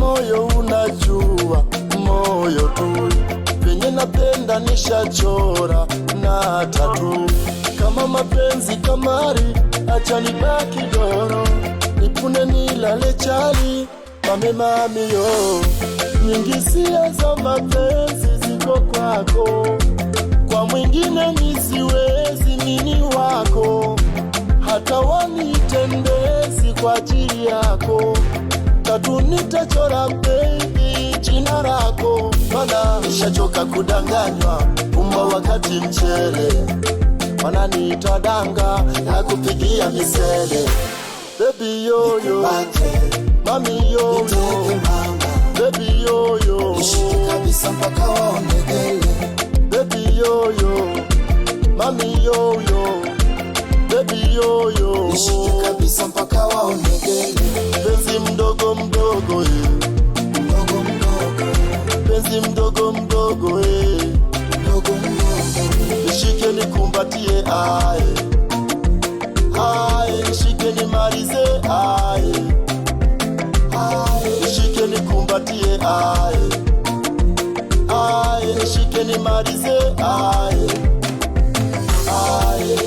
moyo unajua, moyo tu venye napenda nishachora na tatu. Kama mapenzi kamari, acha nibaki doro, nipune nilale chali, mame mami yo. Nyingi sia za mapenzi ziko kwako, kwa mwingine nisiwezi, mini wako. Hata wanitendezi kwa ajili yako, tatu nitachora baby jina lako. Mana nishachoka kudanganywa, pumba wakati mchele, wananiita danga ya kupigia misele. Baby yoyo, mami yoyo, baby yoyo, nishike kabisa mpaka waonegele. Baby yoyo, mami yoyo, baby yoyo, nishike kabisa mpaka waonegele. Penzi mdogo mdogo mdogo mdogo, penzi mdogo mdogo mdogo mdogo, nishike nikumbatie ae, ae nishike nimalize ae, ae nishike nikumbatie ae, ae nishike nimalize ae, ae.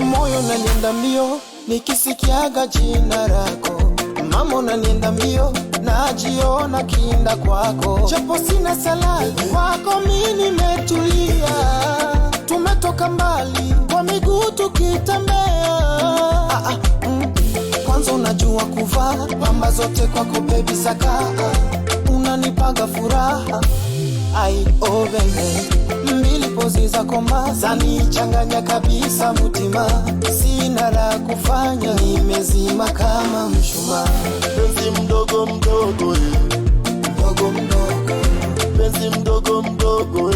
Moyo unanienda mbio nikisikiaga jina lako, mama unanienda mbio najiona kinda kwako. Japo sina sala kwako mimi nimetulia, tumetoka mbali kwa miguu tukitembea. Kwanza unajua kuvaa pamba zote kwako baby saka, unanipaga furaha ai oh baby. Mbili pozi za koma zanichanganya kabisa mutima, sina la kufanya nimezima kama mshumaa. Penzi mdogo mdogo mdogo mdogo, penzi mdogo mdogo